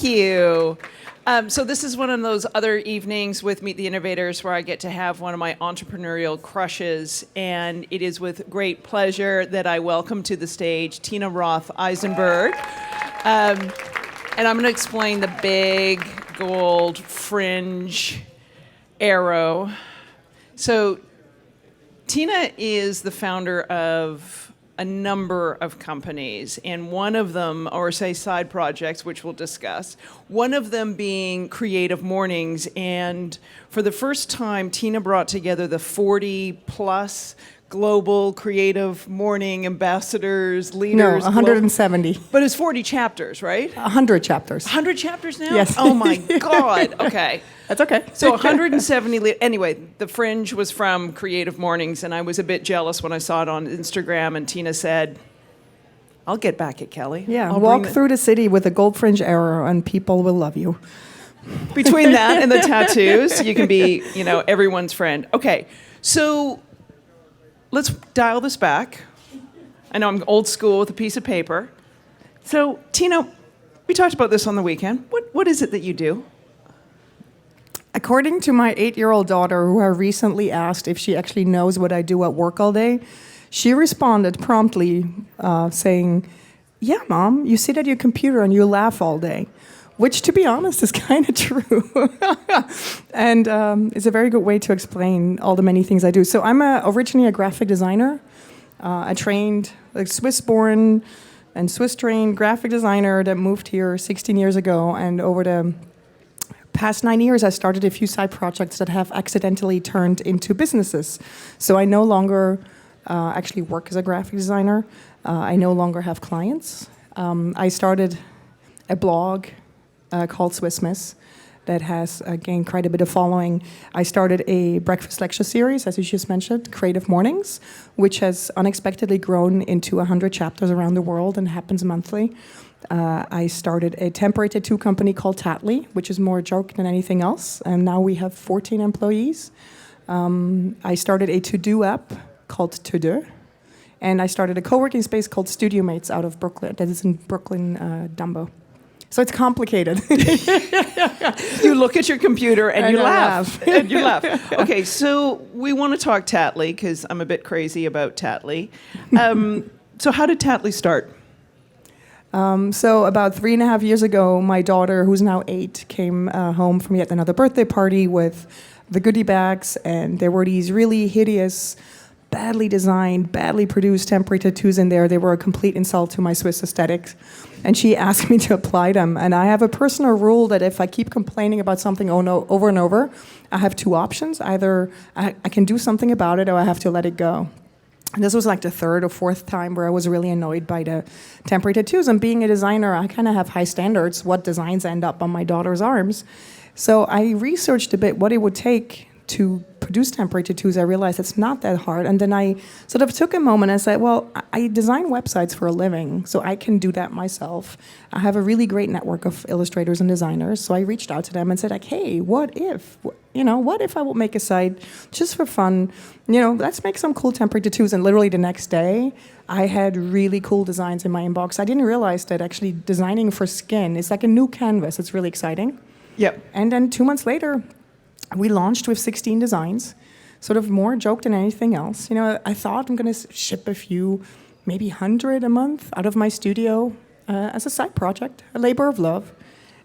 you. So this is one of those other evenings with Meet the Innovators where I get to have one of my entrepreneurial crushes, and it is with great pleasure that I welcome to the stage Tina Roth Eisenberg. And I'm going to explain the big gold fringe arrow. So Tina is the founder of a number of companies, and one of them, or say side projects, which we'll discuss, one of them being Creative Mornings. And for the first time, Tina brought together the 40-plus global Creative Morning ambassadors, leaders. No, 170. But it's 40 chapters, right? 100 chapters. 100 chapters now? Yes. Oh my God. Okay. That's okay. So 170. Anyway, the fringe was from Creative Mornings, and I was a bit jealous when I saw it on Instagram, and Tina said, I'll get back at Kelly. Yeah, I'll walk through the city with a gold fringe arrow, and people will love you. Between that and the tattoos, you can be, everyone's friend. Okay, so let's dial this back. I know I'm old school with a piece of paper. So, Tina, we talked about this on the weekend. What is it that you do? According to my 8-year-old daughter, who I recently asked if she actually knows what I do at work all day, she responded promptly saying, yeah, Mom, you sit at your computer and you laugh all day. Which, to be honest, is kind of true. And it's a very good way to explain all the many things I do. So I'm originally a graphic designer. I trained, Swiss-born and Swiss-trained graphic designer that moved here 16 years ago. And over the past 9 years, I started a few side projects that have accidentally turned into businesses. So I no longer actually work as a graphic designer. I no longer have clients. I started a blog called Swiss Miss that has gained quite a bit of following. I started a breakfast lecture series, as you just mentioned, Creative Mornings, which has unexpectedly grown into 100 chapters around the world and happens monthly. I started a temporary tattoo company called Tattly, which is more a joke than anything else, and now we have 14 employees. I started a TeuxDeux app called TeuxDeux, and I started a co-working space called Studio Mates out of Brooklyn, that is in Brooklyn, Dumbo. So it's complicated. You look at your computer and you laugh. And you laugh. Okay, so we want to talk Tattly because I'm a bit crazy about Tattly. So how did Tattly start? So about 3.5 years ago, my daughter, who's now 8, came home from yet another birthday party with the goodie bags, and there were these really hideous, badly designed, badly produced temporary tattoos in there. They were a complete insult to my Swiss aesthetics. And she asked me to apply them. And I have a personal rule that if I keep complaining about something over and over, I have two options. Either I can do something about it or I have to let it go. And this was like the third or fourth time where I was really annoyed by the temporary tattoos. And being a designer, I kind of have high standards, what designs end up on my daughter's arms. So I researched a bit what it would take to produce temporary tattoos. I realized it's not that hard. And then I sort of took a moment and said, well, I design websites for a living, so I can do that myself. I have a really great network of illustrators and designers. So I reached out to them and said, like, hey, what if I would make a site just for fun? Let's make some cool temporary tattoos. And literally the next day, I had really cool designs in my inbox. I didn't realize that actually designing for skin is like a new canvas. It's really exciting. Yep. And then 2 months later, we launched with 16 designs, sort of more joke than anything else. I thought I'm going to ship a few, maybe 100 a month out of my studio as a side project, a labor of love.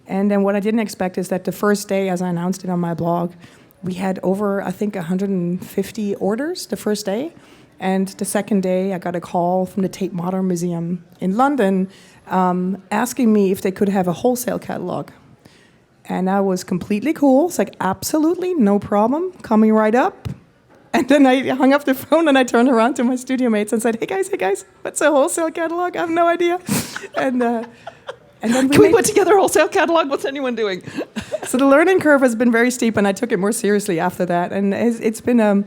And then what I didn't expect is that the first day, as I announced it on my blog, we had over, I think, 150 orders the first day. And the second day, I got a call from the Tate Modern Museum in London asking me if they could have a wholesale catalog. And I was completely cool. It's like, absolutely, no problem, coming right up. And then I hung up the phone and I turned around to my studio mates and said, hey guys, what's a wholesale catalog? I have no idea. And then Can we put together a wholesale catalog? What's anyone doing? So the learning curve has been very steep, and I took it more seriously after that. And it's been,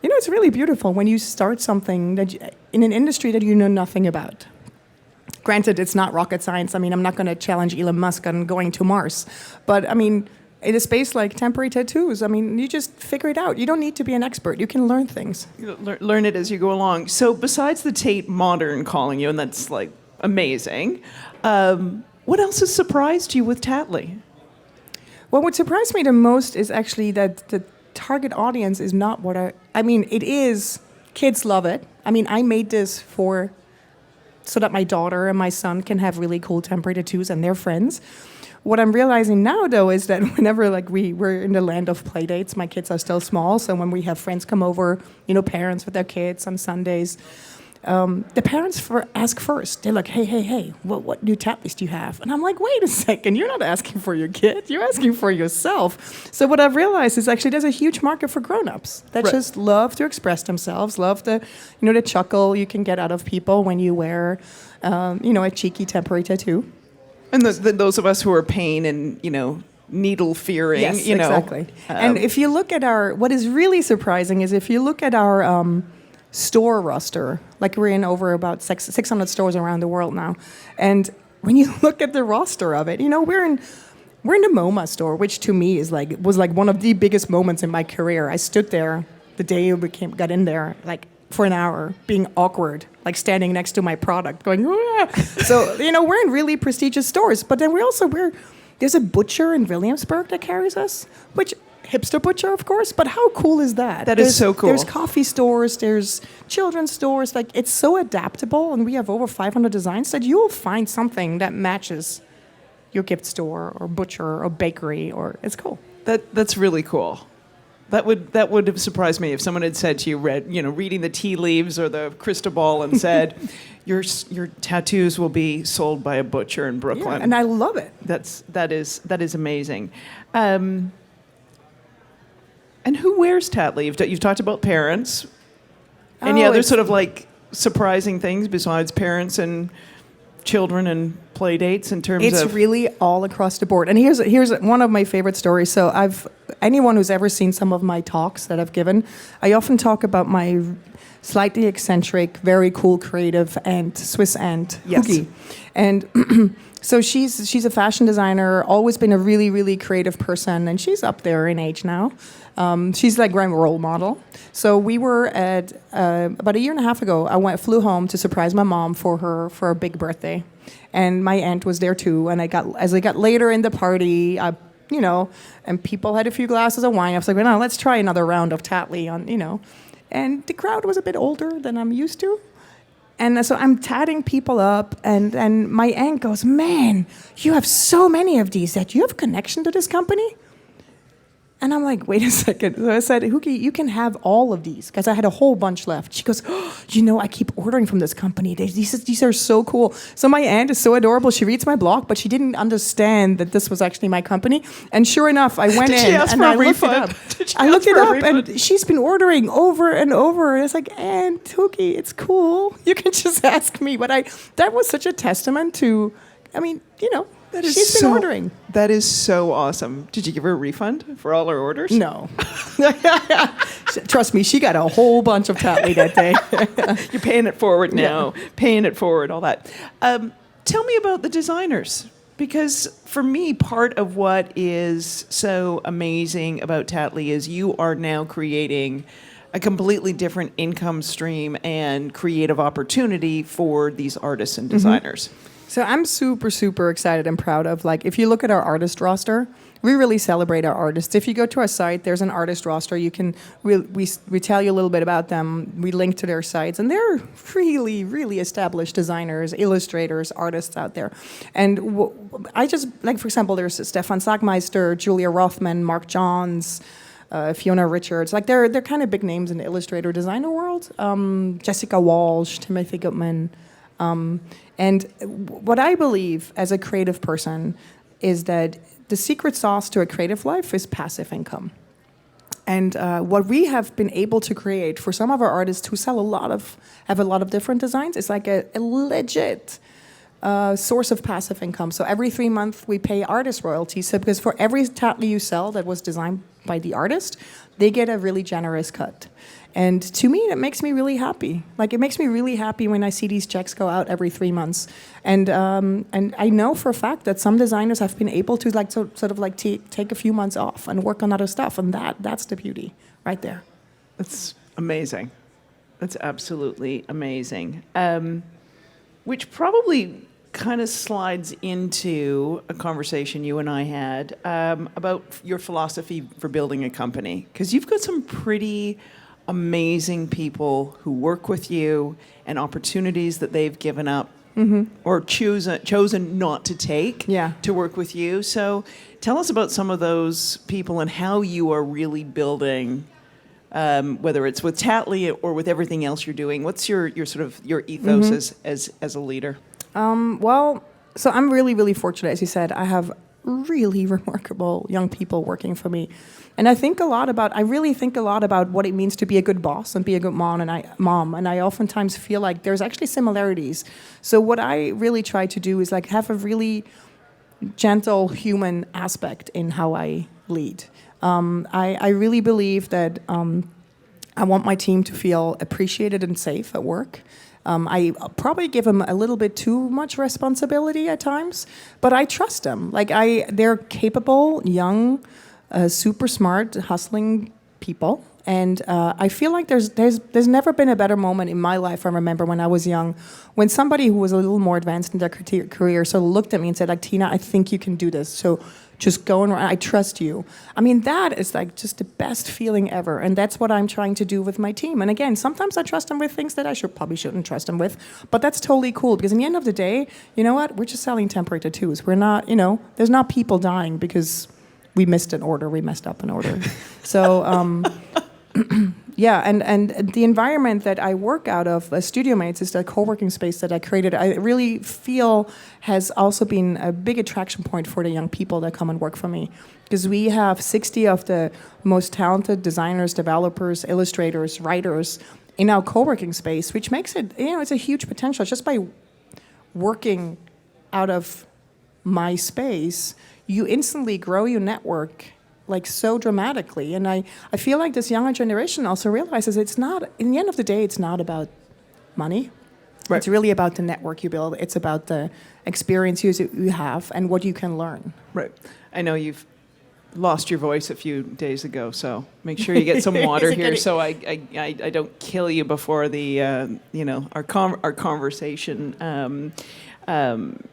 it's really beautiful when you start something in an industry that you know nothing about. Granted, it's not rocket science. I mean, I'm not going to challenge Elon Musk on going to Mars. But, I mean, in a space like temporary tattoos, I mean, you just figure it out. You don't need to be an expert. You can learn things. Learn it as you go along. So besides the Tate Modern calling you, and that's, like, amazing, What else has surprised you with Tattly? Well, what surprised me the most is actually that the target audience is not what I mean, it is, kids love it. I mean, I made this so that my daughter and my son can have really cool temperature tattoos and their friends. What I'm realizing now, though, is that whenever we're in the land of play dates, my kids are still small, so when we have friends come over, parents with their kids on Sundays, the parents ask first. They're like, hey, what new Tattlys do you have? And I'm like, wait a second, you're not asking for your kid, you're asking for yourself. So what I've realized is actually there's a huge market for grown-ups that Right. just love to express themselves, love the chuckle you can get out of people when you wear, a cheeky temporary tattoo. And those of us who are pain and, needle fearing, Yes, exactly. And if you look at what is really surprising is if you look at our store roster, like we're in over about 600 stores around the world now, and when you look at the roster of it, we're in the MoMA store, which to me was one of the biggest moments in my career. I stood there the day I got in there, for an hour, being awkward, standing next to my product, going, "Ah." So, we're in really prestigious stores, but then there's a butcher in Williamsburg that carries us, which, hipster butcher, of course, but how cool is that? That is so cool. There's coffee stores, there's children's stores, it's so adaptable, and we have over 500 designs that you'll find something that matches your gift store or butcher or bakery, or it's cool. That's really cool. That would have surprised me if someone had said to you, reading the tea leaves or the crystal ball and said, your tattoos will be sold by a butcher in Brooklyn. Yeah, and I love it. That is amazing. And who wears Tattly? You've talked about parents. Any other sort of surprising things besides parents and children and play dates in terms of? It's really all across the board. And here's one of my favorite stories. So anyone who's ever seen some of my talks that I've given, I often talk about my slightly eccentric, very cool creative aunt, Swiss aunt, Yes. Hoey. And so she's a fashion designer, always been a really, really creative person, and she's up there in age now. She's my role model. So we were at about a year and a half ago. Flew home to surprise my mom for her big birthday, and my aunt was there too. And as I got later in the party, and people had a few glasses of wine. I was like, well, no, let's try another round of Tattly and the crowd was a bit older than I'm used to. And so I'm tatting people up, and my aunt goes, man, you have so many of these. That you have a connection to this company? And I'm like, wait a second. So I said, Hoey, you can have all of these, because I had a whole bunch left. She goes, I keep ordering from this company. These are so cool. So my aunt is so adorable. She reads my blog, but she didn't understand that this was actually my company. And sure enough, I went in and I looked it up. I looked it up, and she's been ordering over and over. And it's like, Aunt Hoey, it's cool. You can just ask me. But that was such a testament to, she's been ordering. That is so awesome. Did you give her a refund for all her orders? No. Trust me, she got a whole bunch of Tattly that day. You're paying it forward now. Yeah. Paying it forward, all that. Tell me about the designers. Because for me, part of what is so amazing about Tattly is you are now creating a completely different income stream and creative opportunity for these artists and designers. Mm-hmm. So I'm super, super excited and proud of, if you look at our artist roster, we really celebrate our artists. If you go to our site, there's an artist roster. We tell you a little bit about them. We link to their sites, and they're really, really established designers, illustrators, artists out there. And I just, for example, there's Stefan Sagmeister, Julia Rothman, Mark Johns, Fiona Richards. They're kind of big names in the illustrator designer world. Jessica Walsh, Timothy Goodman. And what I believe as a creative person is that the secret sauce to a creative life is passive income. And what we have been able to create for some of our artists who have a lot of different designs is a legit source of passive income. So every 3 months we pay artist royalties. So because for every Tattly you sell that was designed by the artist, they get a really generous cut. And to me, that makes me really happy. It makes me really happy when I see these checks go out every 3 months. And I know for a fact that some designers have been able to take a few months off and work on other stuff, and that's the beauty right there. That's amazing. That's absolutely amazing. Which probably kind of slides into a conversation you and I had about your philosophy for building a company. Because you've got some pretty amazing people who work with you and opportunities that they've given up or chosen not to take to work with you. So tell us about some of those people and how you are really building, whether it's with Tattly or with everything else you're doing. What's your sort of your ethos as a leader? Well, so I'm really, really fortunate. As you said, I have really remarkable young people working for me. And I really think a lot about what it means to be a good boss and be a good mom. And I oftentimes feel like there's actually similarities. So what I really try to do is like have a really gentle human aspect in how I lead. I really believe that I want my team to feel appreciated and safe at work. I probably give them a little bit too much responsibility at times, but I trust them. They're capable, young, super smart, hustling people, and I feel like there's never been a better moment in my life. I remember when I was young, when somebody who was a little more advanced in their career sort of looked at me and said, like, Tina, I think you can do this. So just go and I trust you. I mean, that is like just the best feeling ever. And that's what I'm trying to do with my team. And again, sometimes I trust them with things that I probably shouldn't trust them with. But that's totally cool because in the end of the day, you know what? We're just selling temporary tattoos. We're not, there's not people dying because we messed up an order. So, yeah, and the environment that I work out of, Studio Mates, is the co-working space that I created. I really feel has also been a big attraction point for the young people that come and work for me. Because we have 60 of the most talented designers, developers, illustrators, writers in our co-working space, which makes it, it's a huge potential. Just by working out of my space, you instantly grow your network like so dramatically. And I feel like this younger generation also realizes it's not, in the end of the day, it's not about money. Right. It's really about the network you build. It's about the experiences you have and what you can learn. Right. I know you've lost your voice a few days ago, so make sure you get some water here so I don't kill you before the, our conversation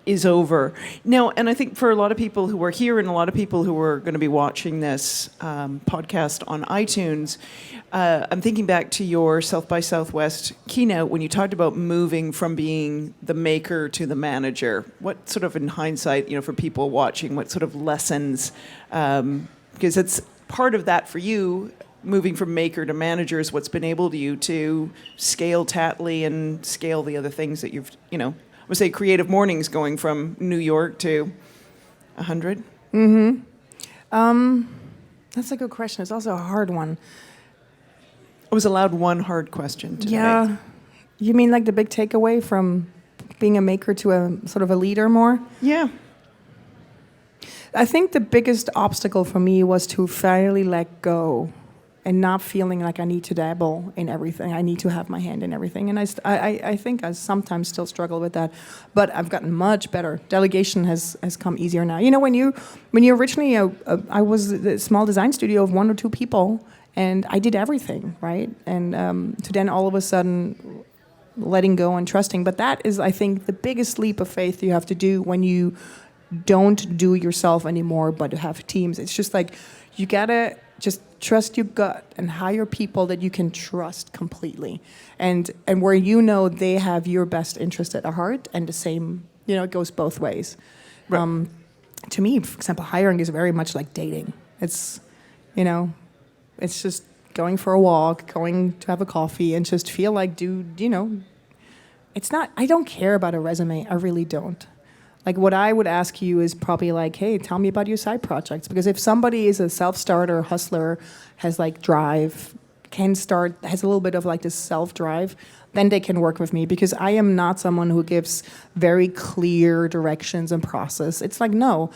is over. Now, and I think for a lot of people who are here and a lot of people who are going to be watching this podcast on iTunes, I'm thinking back to your South by Southwest keynote when you talked about moving from being the maker to the manager. What sort of, in hindsight, for people watching, what sort of lessons, because it's part of that for you, moving from maker to manager is what's been able to you to scale Tattly and scale the other things that you've, I would say Creative Mornings going from New York to 100? That's a good question. It's also a hard one. I was allowed one hard question today. Yeah. You mean like the big takeaway from being a maker to a sort of a leader more? Yeah. I think the biggest obstacle for me was to finally let go and not feeling like I need to dabble in everything. I need to have my hand in everything. And I think I sometimes still struggle with that. But I've gotten much better. Delegation has come easier now. When you originally, I was a small design studio of 1 or 2 people, and I did everything, right? And to then all of a sudden letting go and trusting. But that is, I think, the biggest leap of faith you have to do when you don't do yourself anymore, but have teams. It's just like, you gotta just trust your gut and hire people that you can trust completely, and where they have your best interest at heart, and the same, it goes both ways. Right. To me, for example, hiring is very much like dating. It's, it's just going for a walk, going to have a coffee, and just feel like, dude, it's not. I don't care about a resume. I really don't. Like, what I would ask you is probably like, hey, tell me about your side projects. Because if somebody is a self-starter, hustler, has like drive, has a little bit of like this self-drive, then they can work with me. Because I am not someone who gives very clear directions and process. It's like, no,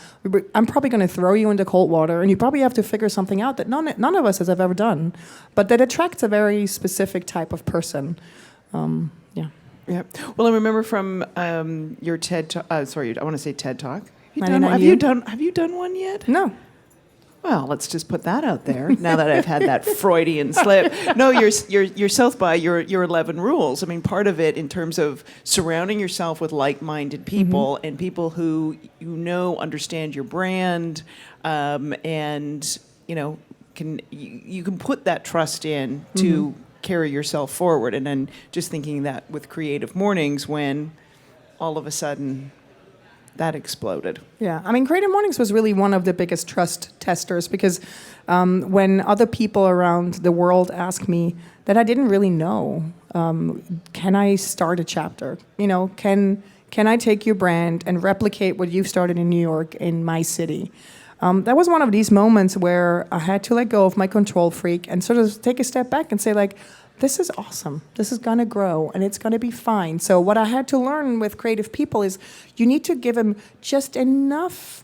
I'm probably going to throw you into cold water, and you probably have to figure something out that none of us has ever done. But that attracts a very specific type of person. Yeah. Yeah. Well, I remember from your TED Talk. I want to say TED Talk. Have you done one yet? No. Well, let's just put that out there. Now that I've had that Freudian slip, no, you're South by your 11 rules. I mean, part of it in terms of surrounding yourself with like-minded people and people who understand your brand, and you can put that trust in to carry yourself forward. And then just thinking that with Creative Mornings, when all of a sudden that exploded. Yeah, I mean, Creative Mornings was really one of the biggest trust testers because when other people around the world ask me that I didn't really know, can I start a chapter? Can I take your brand and replicate what you've started in New York in my city? That was one of these moments where I had to let go of my control freak and sort of take a step back and say, like, this is awesome. This is going to grow, and it's going to be fine. So what I had to learn with creative people is you need to give them just enough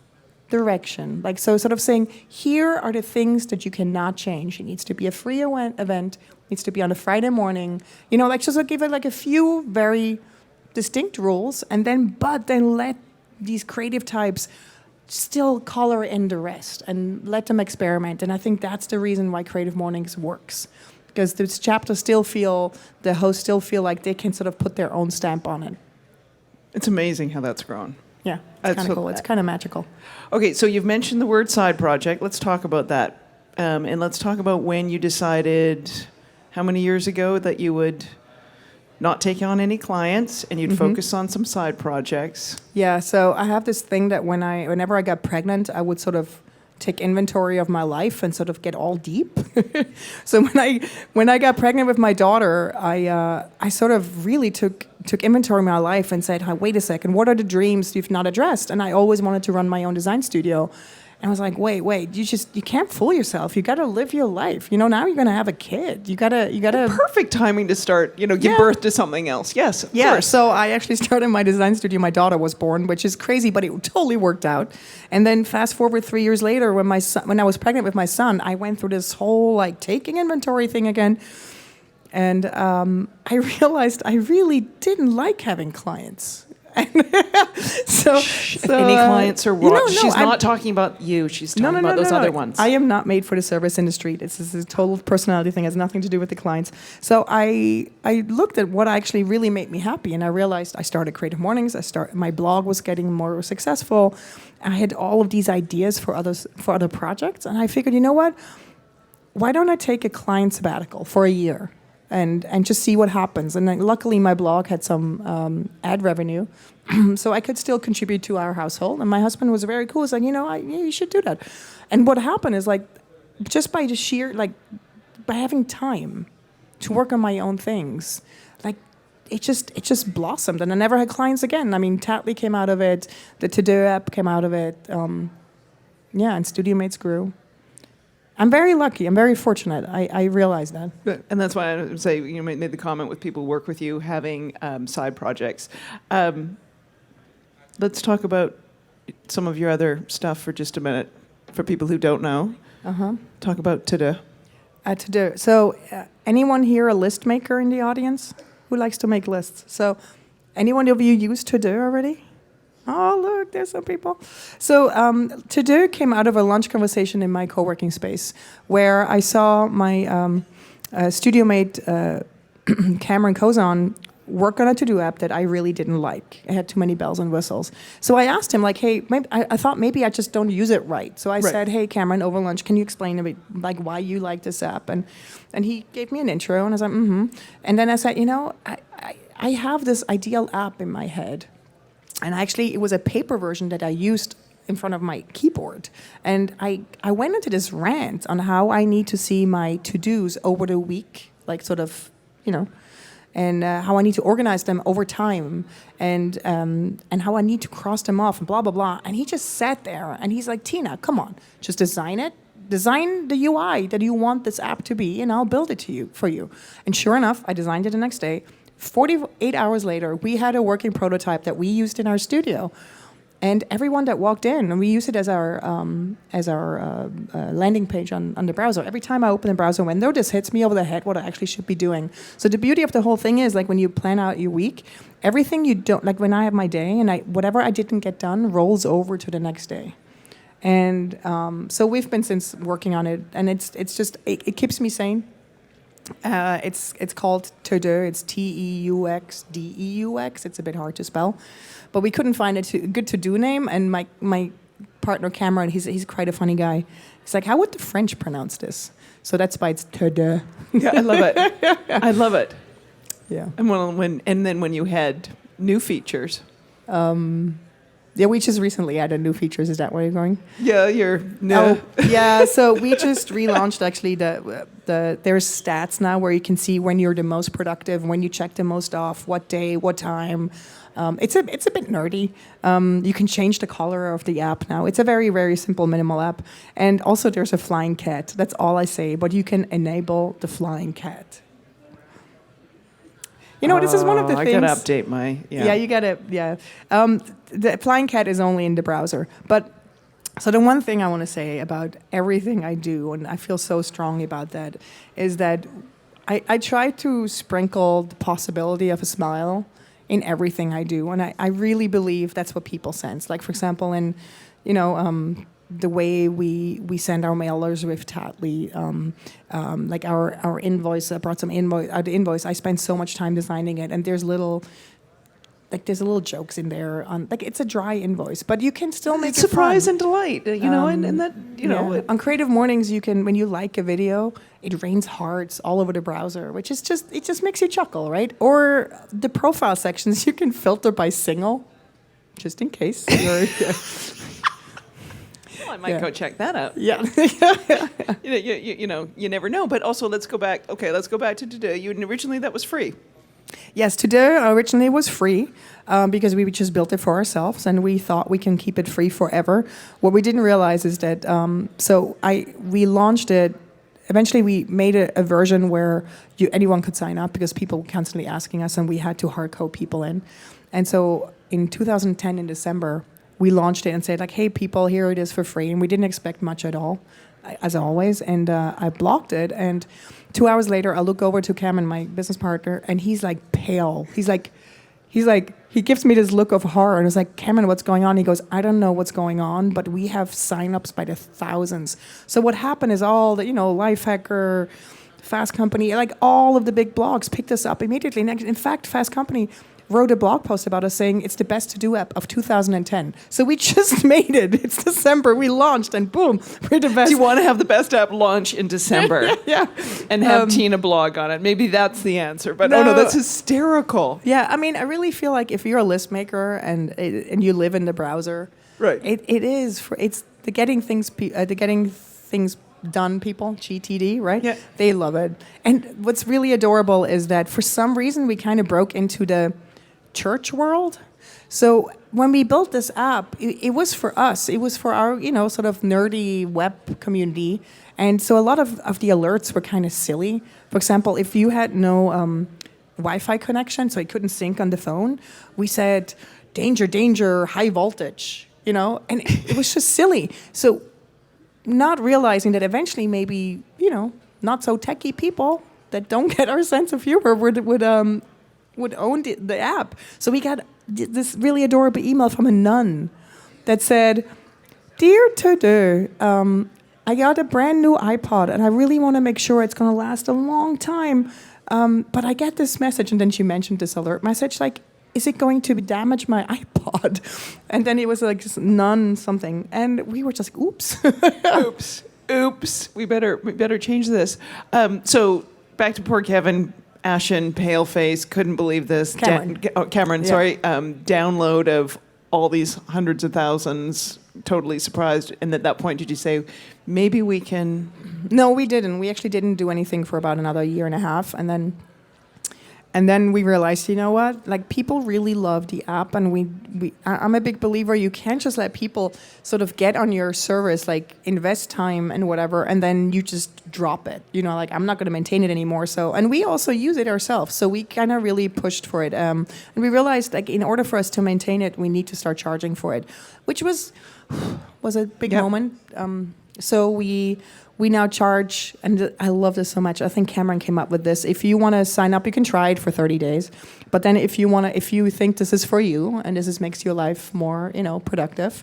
direction. Like, so sort of saying, here are the things that you cannot change. It needs to be a free event. It needs to be on a Friday morning. Just give it like a few very distinct rules, and then let these creative types still color in the rest and let them experiment. And I think that's the reason why Creative Mornings works. Because the chapters the hosts still feel like they can sort of put their own stamp on it. It's amazing how that's grown. Yeah, it's kind of cool. It's kind of magical. Okay, so you've mentioned the word side project. Let's talk about that. And let's talk about when you decided, how many years ago, that you would not take on any clients and you'd focus on some side projects. Yeah, so I have this thing that whenever I got pregnant, I would sort of take inventory of my life and sort of get all deep. So when I got pregnant with my daughter, I sort of really took inventory of my life and said, wait a second, what are the dreams you've not addressed? And I always wanted to run my own design studio. And I was like, wait, you can't fool yourself. You got to live your life. Now you're going to have a kid. You got to. Perfect timing to start, give birth to something else. Yes, of course. So I actually started my design studio. My daughter was born, which is crazy, but it totally worked out. And then fast forward 3 years later, when I was pregnant with my son, I went through this whole taking inventory thing again. And I realized I really didn't like having clients. so any clients or what? She's not talking about you. She's talking about those other ones. I am not made for the service industry. This is a total personality thing. It has nothing to do with the clients. So I looked at what actually really made me happy, and I realized I started Creative Mornings. My blog was getting more successful. I had all of these ideas for other projects, and I figured, you know what? Why don't I take a client sabbatical for a year? And just see what happens. And luckily, my blog had some ad revenue, so I could still contribute to our household. And my husband was very cool. He's like, you should do that. And what happened is just by the sheer by having time to work on my own things, it just blossomed. And I never had clients again. I mean, Tattly came out of it. The TeuxDeux app came out of it. And Studio Mates grew. I'm very lucky. I'm very fortunate. I realize that. And that's why I say, made the comment with people who work with you having side projects. Let's talk about some of your other stuff for just a minute, for people who don't know. Talk about TeuxDeux. TeuxDeux. So anyone here a list maker in the audience? Who likes to make lists? So anyone of you use TeuxDeux already? Oh, look, there's some people. So TeuxDeux came out of a lunch conversation in my co-working space where I saw my studio mate, Cameron Kozon, work on a TeuxDeux app that I really didn't like. It had too many bells and whistles. So I asked him, hey, I thought maybe I just don't use it right. So I said, hey, Cameron, over lunch, can you explain a bit, why you like this app? And he gave me an intro, and I was like, And then I said, I have this ideal app in my head. And actually, it was a paper version that I used in front of my keyboard. And I went into this rant on how I need to see my to-dos over the week, and how I need to organize them over time, and how I need to cross them off, and blah, blah, blah. And he just sat there, and he's like, Tina, come on, just design it. Design the UI that you want this app to be, and I'll build it for you. And sure enough, I designed it the next day. 48 hours later, we had a working prototype that we used in our studio. And everyone that walked in, and we used it as our landing page on the browser. Every time I open the browser window, this hits me over the head what I actually should be doing. So the beauty of the whole thing is, when you plan out your week, everything you don't, when I have my day, and whatever I didn't get done rolls over to the next day. And so we've been since working on it, and it keeps me sane. It's called TeuxDeux. It's TeuxDeux. It's a bit hard to spell, but we couldn't find a good to-do name. And my partner Cameron, he's quite a funny guy. He's like, how would the French pronounce this? So that's why it's TeuxDeux. Yeah, I love it. I love it. Yeah. And then when you had new features. Yeah, we just recently added new features. Is that where you're going? Yeah, Yeah. So we just relaunched actually there's stats now where you can see when you're the most productive, when you check the most off, what day, what time. It's a bit nerdy. You can change the color of the app now. It's a very, very simple, minimal app. And also there's a flying cat. That's all I say. But you can enable the flying cat. You know, this is one of the things. I gotta update my. Yeah, you gotta. Yeah, the flying cat is only in the browser. But so the one thing I want to say about everything I do, and I feel so strongly about that, is that I try to sprinkle the possibility of a smile in everything I do, and I really believe that's what people sense. Like for example, in the way we send our mailers with Tattly, like our invoice, I brought some the invoice. I spent so much time designing it, and there's little jokes in there on, like, it's a dry invoice, but you can still make it surprise fun. and delight, and that on creative mornings you can, when you like a video, it rains hearts all over the browser, which is it just makes you chuckle, right? Or the profile sections you can filter by single, just in case. I might go check that out. Yeah. You never know. But also, let's go back. Okay, let's go back to today. Originally that was free. Yes, TeuxDeux originally was free because we just built it for ourselves, and we thought we can keep it free forever. What we didn't realize is that we launched it. Eventually, we made a version where anyone could sign up because people were constantly asking us, and we had to hard code people in. And so in 2010, in December, we launched it and said, like, hey, people, here it is for free. And we didn't expect much at all, as always. And I blocked it. And 2 hours later, I look over to Cameron, my business partner, and he's like pale. He gives me this look of horror. And I was like, Cameron, what's going on? He goes, I don't know what's going on, but we have signups by the thousands. So what happened is all the, Lifehacker, Fast Company, like all of the big blogs picked us up immediately. In fact, Fast Company wrote a blog post about us saying it's the best to-do app of 2010. So we just made it. It's December. We launched, and boom, we're the best. Do you want to have the best app launch in December? Yeah. And have Tina blog on it? Maybe that's the answer. But No. that's hysterical. Yeah, I mean, I really feel like if you're a list maker and you live in the browser, right? It's the getting things done people, GTD, right? Yeah. They love it. And what's really adorable is that for some reason we kind of broke into the church world. So when we built this app, it was for us. It was for our, sort of nerdy web community. And so a lot of the alerts were kind of silly. For example, if you had no Wi-Fi connection, so it couldn't sync on the phone, we said, danger, danger, high voltage, and it was just silly. So not realizing that eventually maybe, not so techie people that don't get our sense of humor would own the app. So we got this really adorable email from a nun that said, Dear TeuxDeux, I got a brand new iPod and I really want to make sure it's going to last a long time. But I get this message, and then she mentioned this alert message, like, is it going to damage my iPod? And then it was like just nun something. And we were just like, oops. Oops. We better change this. So back to poor Kevin. Ashen, pale face, couldn't believe this. Cameron, Yeah. sorry. Download of all these hundreds of thousands, totally surprised. And at that point, did you say, maybe we can? No, we didn't. We actually didn't do anything for about another year and a half. And then we realized, you know what? Like, people really love the app, and I'm a big believer. You can't just let people sort of get on your service, like invest time and whatever, and then you just drop it. Like, I'm not going to maintain it anymore. So, and we also use it ourselves. So we kind of really pushed for it, and we realized, like, in order for us to maintain it, we need to start charging for it, which was a big moment. So we now charge, and I love this so much. I think Cameron came up with this. If you want to sign up, you can try it for 30 days. But then if you think this is for you and makes your life more, productive,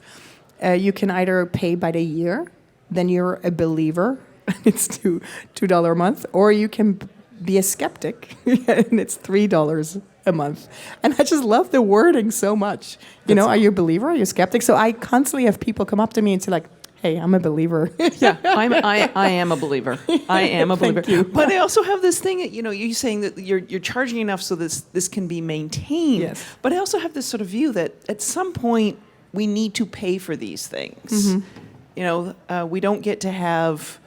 You can either pay by the year, then you're a believer, it's $2 a month, or you can be a skeptic, and it's $3 a month. And I just love the wording so much. Are you a believer? Are you a skeptic? So I constantly have people come up to me and say like, hey, I'm a believer. Yeah, I am a believer. I am a believer. Thank you. But I also have this thing, you're saying that you're charging enough so this can be maintained. Yes. But I also have this sort of view that at some point we need to pay for these things. We don't get to have,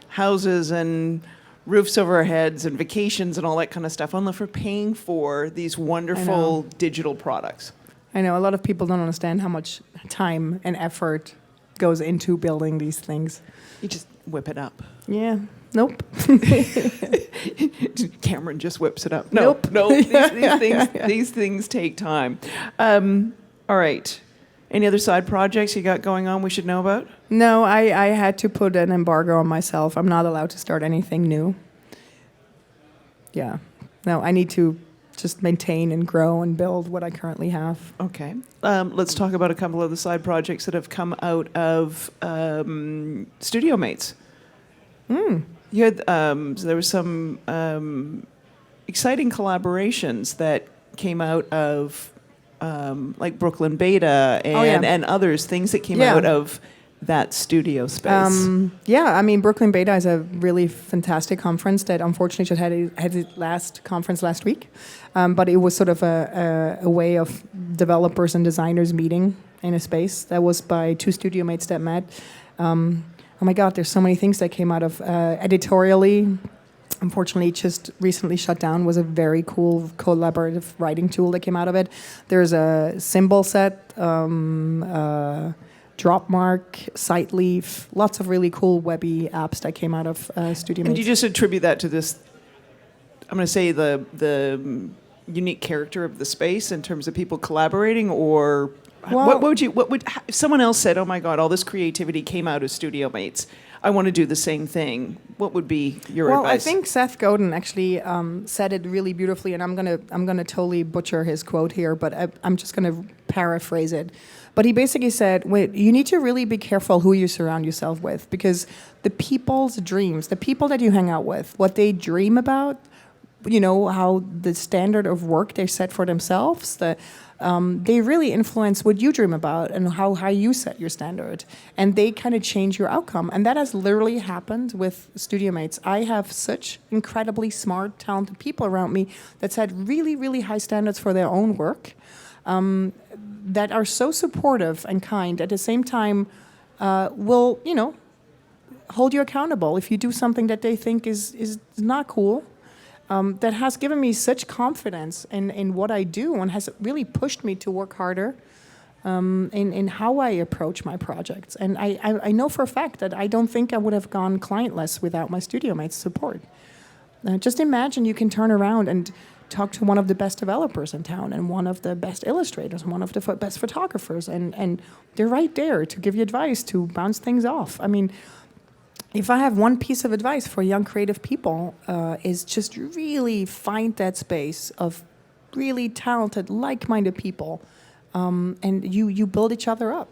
houses and roofs over our heads and vacations and all that kind of stuff unless we're paying for these wonderful digital products. I know a lot of people don't understand how much time and effort goes into building these things. You just whip it up. Yeah. Nope. Cameron just whips it up. Nope. No. These things take time. All right. Any other side projects you got going on we should know about? No, I had to put an embargo on myself. I'm not allowed to start anything new. Yeah. No, I need to just maintain and grow and build what I currently have. Okay. Let's talk about a couple of the side projects that have come out of Studio Mates. You had there were some exciting collaborations that came out of like Brooklyn Beta and others, things that came out of that studio space. Brooklyn Beta is a really fantastic conference that unfortunately just had its last conference last week. But it was sort of a way of developers and designers meeting in a space. That was by two studio mates that met. Oh my God, there's so many things that came out of editorially. Unfortunately, just recently shut down. Was a very cool collaborative writing tool that came out of it. There's a symbol set, Dropmark, Siteleaf, lots of really cool webby apps that came out of Studio Mates. And you just attribute that to this, I'm going to say the unique character of the space in terms of people collaborating, or what would if someone else said, oh my God, all this creativity came out of Studio Mates, I want to do the same thing, what would be your advice? Well, I think Seth Godin actually said it really beautifully, and I'm gonna totally butcher his quote here, but I'm just gonna paraphrase it. But he basically said, you need to really be careful who you surround yourself with, because the people's dreams, the people that you hang out with, what they dream about, how the standard of work they set for themselves, they really influence what you dream about and how you set your standard. And they kind of change your outcome. And that has literally happened with Studio Mates. I have such incredibly smart, talented people around me that set really, really high standards for their own work, that are so supportive and kind. At the same time, will, hold you accountable if you do something that they think is not cool. That has given me such confidence in what I do and has really pushed me to work harder in how I approach my projects. And I know for a fact that I don't think I would have gone clientless without my Studio Mates support. Just imagine you can turn around and talk to one of the best developers in town and one of the best illustrators and one of the best photographers, and they're right there to give you advice, to bounce things off. I mean, if I have one piece of advice for young creative people, is just really find that space of really talented, like-minded people, and you build each other up.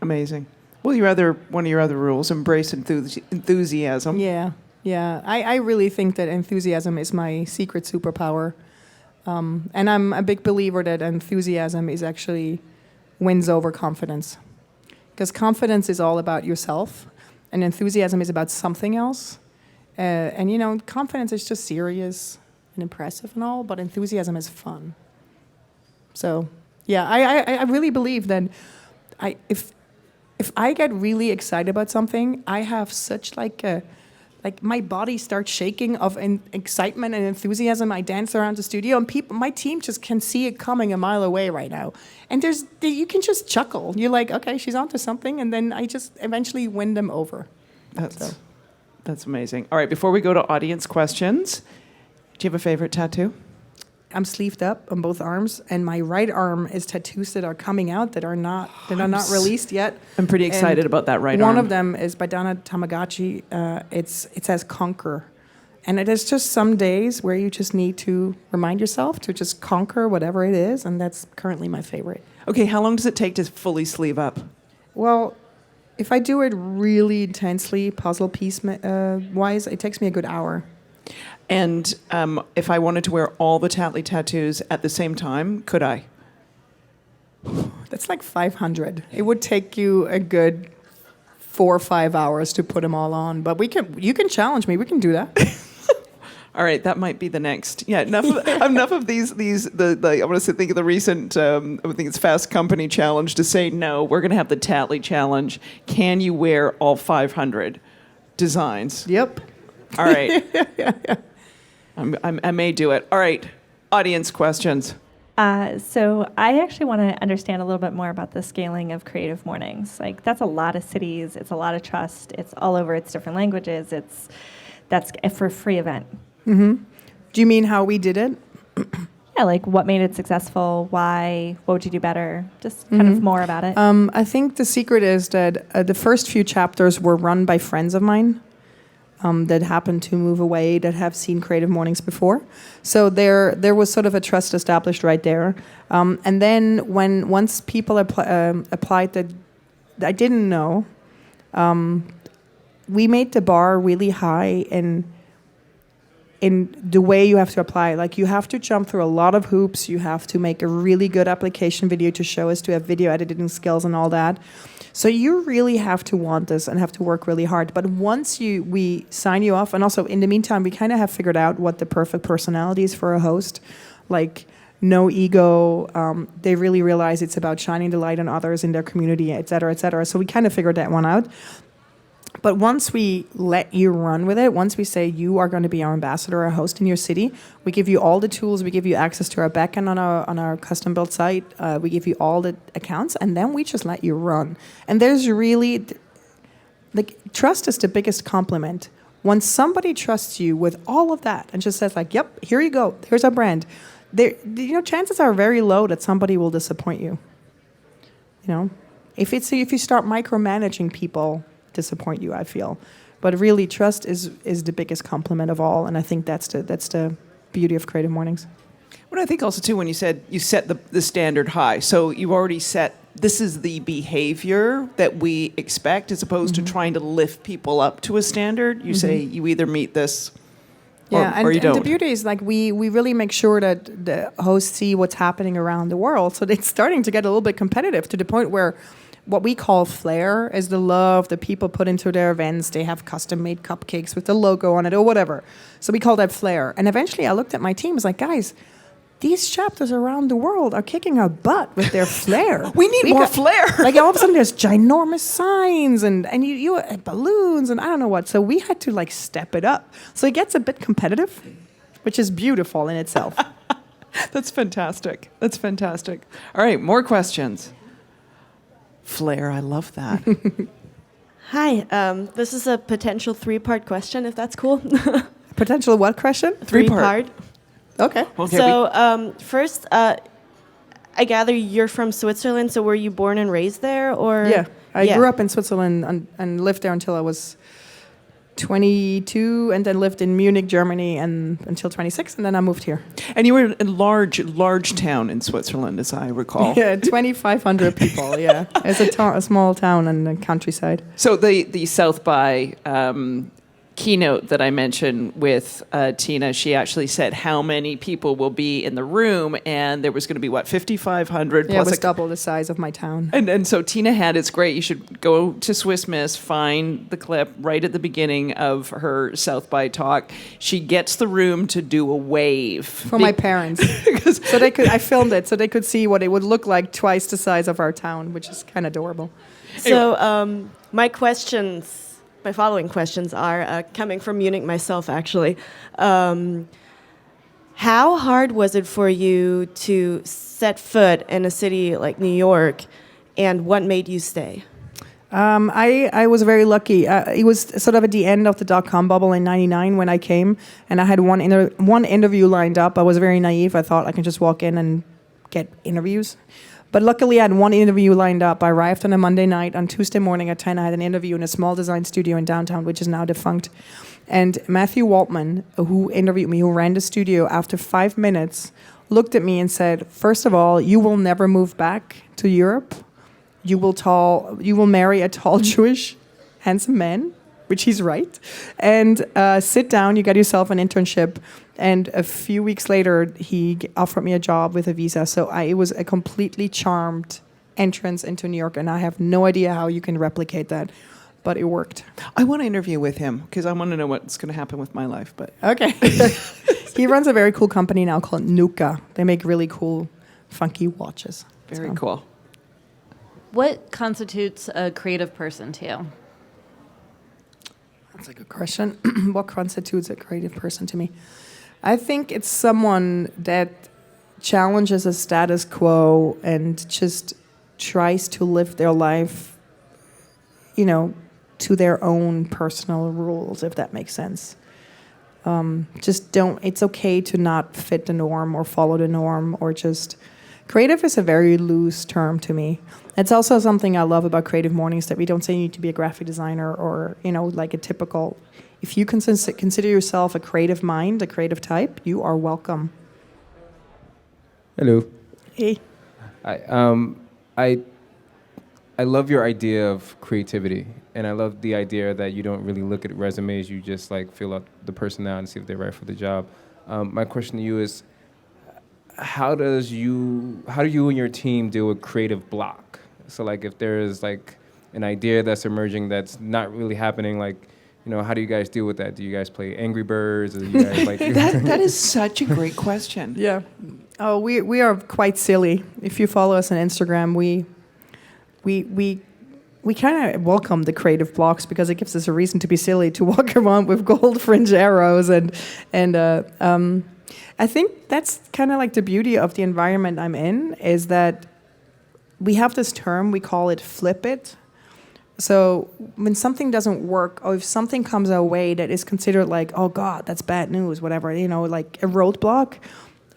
Amazing. Well, one of your other rules, embrace enthusiasm. Yeah. I really think that enthusiasm is my secret superpower, and I'm a big believer that enthusiasm is actually wins over confidence, because confidence is all about yourself. And enthusiasm is about something else. And confidence is just serious and impressive and all, but enthusiasm is fun. So, yeah, I really believe that if I get really excited about something, I have such my body starts shaking of excitement and enthusiasm. I dance around the studio, and my team just can see it coming a mile away right now. And you can just chuckle. You're like, okay, she's onto something, and then I just eventually win them over. That's amazing. All right, before we go to audience questions, do you have a favorite tattoo? I'm sleeved up on both arms, and my right arm is tattoos that are coming out that are not released yet. I'm pretty excited about that right arm. One of them is by Donna Tamagotchi. It says conquer, and it is just some days where you just need to remind yourself to just conquer whatever it is, and that's currently my favorite. Okay, how long does it take to fully sleeve up? Well, if I do it really intensely, puzzle piece wise, it takes me a good hour. And if I wanted to wear all the Tattly tattoos at the same time, could I? That's like 500. It would take you a good 4 or 5 hours to put them all on. But you can challenge me. We can do that. All right, that might be the next. Yeah, enough of these. I want to think of the recent. I think it's Fast Company challenge to say no. We're going to have the Tattly challenge. Can you wear all 500 designs? Yep. All right. I may do it. All right. Audience questions. So I actually want to understand a little bit more about the scaling of creative mornings. Like that's a lot of cities. It's a lot of trust. It's all over. It's different languages. That's for a free event. Mm-hmm. Do you mean how we did it? Yeah, like what made it successful? Why? What would you do better? Just kind of more about it. I think the secret is that the first few chapters were run by friends of mine that happened to move away, that have seen creative mornings before. So there was sort of a trust established right there. And then once people applied that I didn't know, we made the bar really high in the way you have to apply. Like you have to jump through a lot of hoops. You have to make a really good application video to show us to have video editing skills and all that. So you really have to want this and have to work really hard. But once we sign you off, and also in the meantime, we kind of have figured out what the perfect personality is for a host. Like no ego. They really realize it's about shining the light on others in their community, et cetera, et cetera. So we kind of figured that one out. But once we let you run with it, once we say you are going to be our ambassador or host in your city, we give you all the tools, we give you access to our backend on our custom built site, we give you all the accounts, and then we just let you run. And there's really, trust is the biggest compliment. When somebody trusts you with all of that and just says like, yep, here you go, here's our brand, chances are very low that somebody will disappoint you. If you start micromanaging people, disappoint you, I feel. But really, trust is the biggest compliment of all, and I think that's the beauty of creative mornings. What I think also too, when you said you set the standard high, so you already set this is the behavior that we expect, as opposed to trying to lift people up to a standard. You say you either meet this, or you don't. And the beauty is like we really make sure that the hosts see what's happening around the world, so it's starting to get a little bit competitive to the point where what we call flair is the love that people put into their events. They have custom-made cupcakes with the logo on it or whatever. So we call that flair. And eventually I looked at my team, I was like, guys, these chapters around the world are kicking our butt with their flair. We need more flair. Like all of a sudden there's ginormous signs and you balloons and I don't know what. So we had to like step it up. So it gets a bit competitive, which is beautiful in itself. That's fantastic. That's fantastic. All right, more questions. Flair, I love that. Hi, this is a potential 3-part question, if that's cool. Potential what question? 3-part. Okay. So first, I gather you're from Switzerland, so were you born and raised there? Or Yeah, I grew up in Switzerland and lived there until I was 22, and then lived in Munich, Germany, and until 26, and then I moved here. And you were in a large town in Switzerland, as I recall. Yeah, 2,500 people. Yeah, it's a small town in the countryside. So the South by keynote that I mentioned with Tina, she actually said how many people will be in the room, and there was going to be, 5,500? Yeah, it was double the size of my town. And so Tina had, it's great, you should go to Swiss Miss, find the clip right at the beginning of her South by talk. She gets the room to do a wave. For my parents. So I filmed it so they could see what it would look like twice the size of our town, which is kind of adorable. So my following questions are coming from Munich myself, actually. How hard was it for you to set foot in a city like New York, and what made you stay? I was very lucky. It was sort of at the end of the dot-com bubble in '99 when I came, and I had one interview lined up. I was very naive. I thought I could just walk in and get interviews. But luckily, I had one interview lined up. I arrived on a Monday night. On Tuesday morning at 10, I had an interview in a small design studio in downtown, which is now defunct. And Matthew Waltman, who interviewed me, who ran the studio, after 5 minutes, looked at me and said, first of all, you will never move back to Europe. You will marry a tall Jewish handsome man, which he's right, and sit down, you get yourself an internship. And a few weeks later, he offered me a job with a visa. So it was a completely charmed entrance into New York, and I have no idea how you can replicate that, but it worked. I want to interview with him because I want to know what's going to happen with my life. But Okay. He runs a very cool company now called Nuka. They make really cool, funky watches. very cool. What constitutes a creative person to you? That's a good question. What constitutes a creative person to me? I think it's someone that challenges a status quo and just tries to live their life, to their own personal rules, if that makes sense. It's okay to not fit the norm or follow the norm or just... Creative is a very loose term to me. It's also something I love about Creative Mornings, that we don't say you need to be a graphic designer or, like a typical... If you consider yourself a creative mind, a creative type, you are welcome. Hello. Hey. I love your idea of creativity, and I love the idea that you don't really look at resumes. You just fill out the person out and see if they're right for the job. My question to you is, how do you and your team deal with creative block? So if there is an idea that's emerging that's not really happening, how do you guys deal with that? Do you guys play Angry Birds? Or do you guys That is such a great question. Yeah. Oh, we are quite silly. If you follow us on Instagram, we kind of welcome the creative blocks because it gives us a reason to be silly, to walk around with gold fringe arrows and I think that's kind of the beauty of the environment I'm in, is that we have this term, we call it flip it. So when something doesn't work, or if something comes our way that is considered oh God, that's bad news, whatever, a roadblock,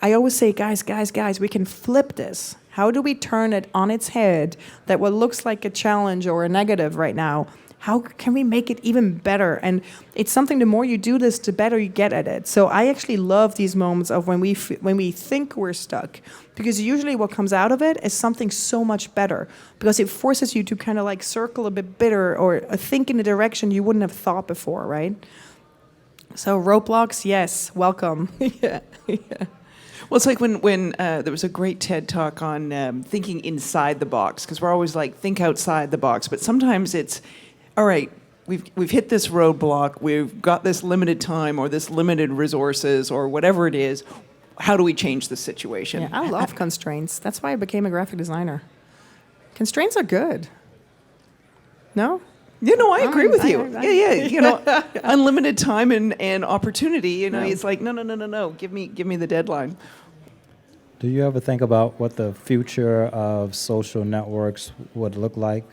I always say, guys, we can flip this. How do we turn it on its head, that what looks like a challenge or a negative right now, how can we make it even better? And it's something, the more you do this, the better you get at it. So I actually love these moments of when we think we're stuck, because usually what comes out of it is something so much better, because it forces you to kind of circle a bit better or think in a direction you wouldn't have thought before, right? So roadblocks, yes, welcome. Yeah. Well, it's when there was a great TED talk on thinking inside the box, because we're always think outside the box, but sometimes it's, all right, we've hit this roadblock, we've got this limited time or this limited resources or whatever it is. How do we change the situation? Yeah, I love constraints. That's why I became a graphic designer. Constraints are good. No? I agree with you. Yeah. Unlimited time and opportunity. It's no. Give me the deadline. Do you ever think about what the future of social networks would look like?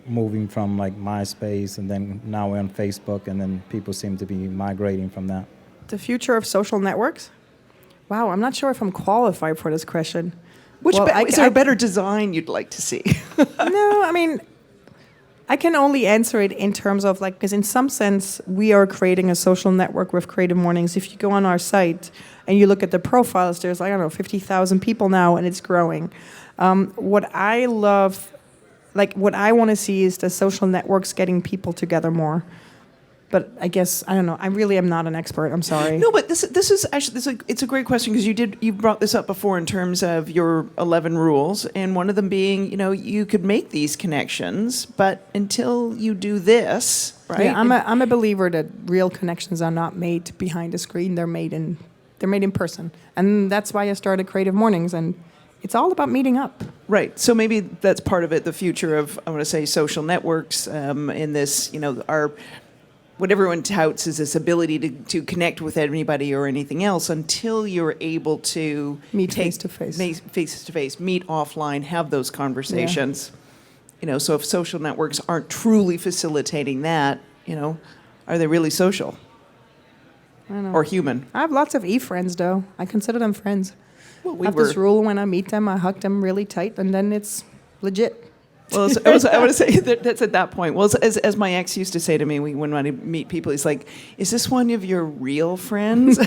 Moving from MySpace, and then now we're on Facebook, and then people seem to be migrating from that. The future of social networks? Wow, I'm not sure if I'm qualified for this question. Is there a better design you'd like to see? No, I mean, I can only answer it in terms of because in some sense we are creating a social network with Creative Mornings. If you go on our site and you look at the profiles, there's 50,000 people now, and it's growing. What I love, what I want to see is the social networks getting people together more. But I guess, I don't know. I really am not an expert. I'm sorry. No, but this is actually, it's a great question, because you brought this up before in terms of your 11 rules, and one of them being, you could make these connections, but until you do this, right? Yeah, I'm a believer that real connections are not made behind a screen. They're made in person, and that's why I started Creative Mornings, and it's all about meeting up. Right. So maybe that's part of it. The future of, I want to say, social networks in this, what everyone touts is this ability to connect with anybody or anything else until you're able to meet face to face, meet offline, have those conversations. Yeah. So if social networks aren't truly facilitating that, are they really social? I don't know. Or human? I have lots of e-friends, though. I consider them friends. Well, I have this rule: when I meet them, I hug them really tight, and then it's legit. Well, I want to say that's at that point. Well, as my ex used to say to me when I meet people, he's like, "Is this one of your real friends?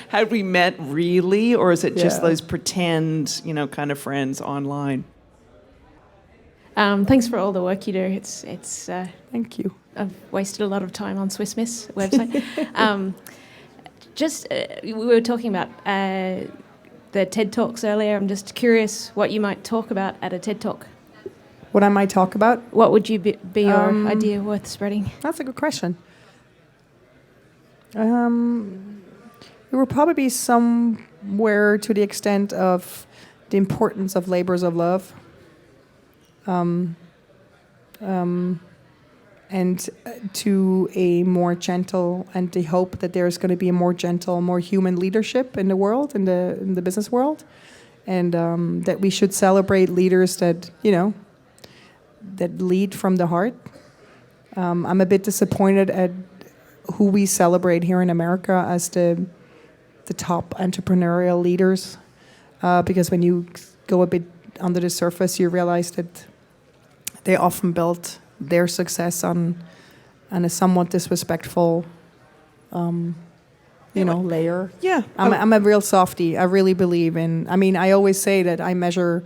Had we met really, or is it just Yeah. those pretend, kind of friends online?" Thanks for all the work you do. It's Thank you. I've wasted a lot of time on Swiss Miss website. We were talking about the TED Talks earlier. I'm just curious what you might talk about at a TED Talk. What I might talk about? What would you be your idea worth spreading? That's a good question. It would probably be somewhere to the extent of the importance of labors of love. And to a more gentle, and the hope that there's going to be a more gentle, more human leadership in the world, in the business world, and that we should celebrate leaders that that lead from the heart. I'm a bit disappointed at who we celebrate here in America as the top entrepreneurial leaders, because when you go a bit under the surface, you realize that they often built their success on a somewhat disrespectful, layer. Yeah, I'm a real softie. I really believe in. I mean, I always say that I measure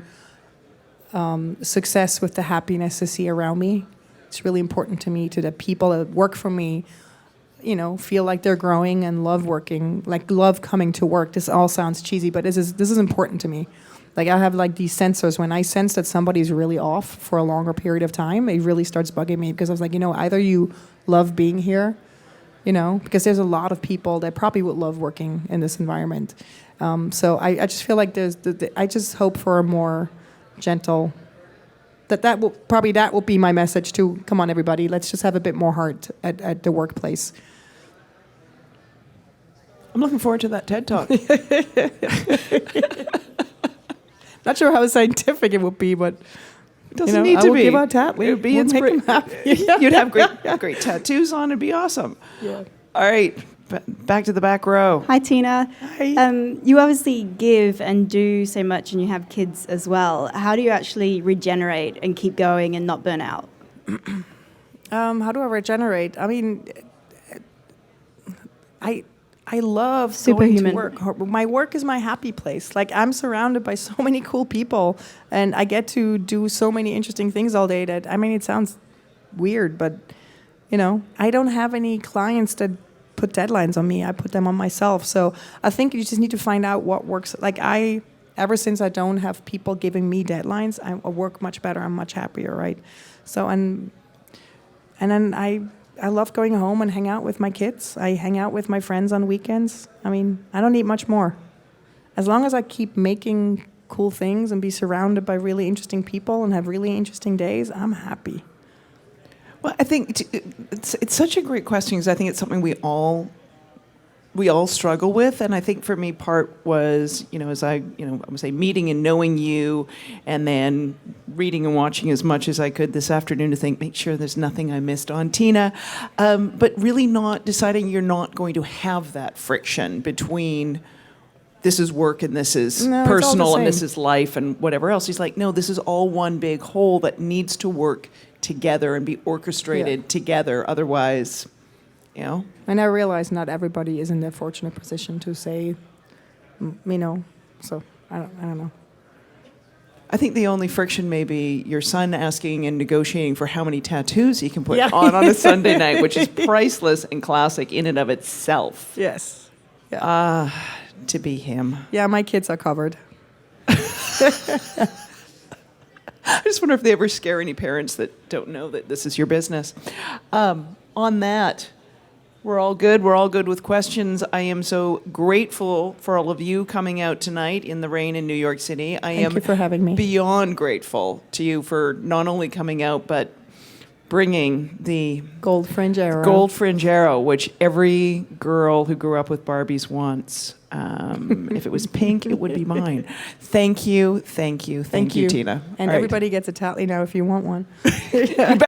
success with the happiness I see around me. It's really important to me, to the people that work for me, feel like they're growing and love working, like love coming to work. This all sounds cheesy, but this is important to me. Like, I have like these sensors. When I sense that somebody's really off for a longer period of time, it really starts bugging me, because I was like, either you love being here, because there's a lot of people that probably would love working in this environment. So I just feel like I just hope for a more gentle, that will be my message too. Come on, everybody, let's just have a bit more heart at the workplace. I'm looking forward to that TED Talk. Not sure how scientific it would be, but It doesn't need I to will be. give out Tattly. It would be We'll make inspirational. them happy. You'd have great tattoos on. It'd be awesome. Yeah. All right, back to the back row. Hi, Tina. Hi. You obviously give and do so much, and you have kids as well. How do you actually regenerate and keep going and not burn out? How do I regenerate? I mean, I love going to Superhuman. work. My work is my happy place. Like, I'm surrounded by so many cool people, and I get to do so many interesting things all day that, I mean, it sounds weird, but, I don't have any clients that put deadlines on me. I put them on myself. So I think you just need to find out what works. Like, ever since I don't have people giving me deadlines, I work much better. I'm much happier, right? So, and then I love going home and hang out with my kids. I hang out with my friends on weekends. I mean, I don't need much more. As long as I keep making cool things and be surrounded by really interesting people and have really interesting days, I'm happy. Well, I think it's such a great question, because I think it's something we all struggle with. And I think for me, part was, as I would say, meeting and knowing you, and then reading and watching as much as I could this afternoon to make sure there's nothing I missed on Tina, but really not deciding you're not going to have that friction between this is work and this is personal and this is life and whatever else. He's like, no, this is all one big whole that needs to work together and be orchestrated together. Otherwise, And I realize not everybody is in the fortunate position to say, so I don't know. I think the only friction may be your son asking and negotiating for how many tattoos he can put on a Sunday night, which is priceless and classic in and of itself. Yes. Yeah. To be him. Yeah, my kids are covered. I just wonder if they ever scare any parents that don't know that this is your business. On that, we're all good. We're all good with questions. I am so grateful for all of you coming out tonight in the rain in New York City. Thank you for having me. Beyond grateful to you for not only coming out, but bringing the Gold fringe arrow. gold fringe arrow, which every girl who grew up with Barbies wants. If it was pink, it would be mine. Thank you, Tina. And All right. everybody gets a Tattly now if you want one.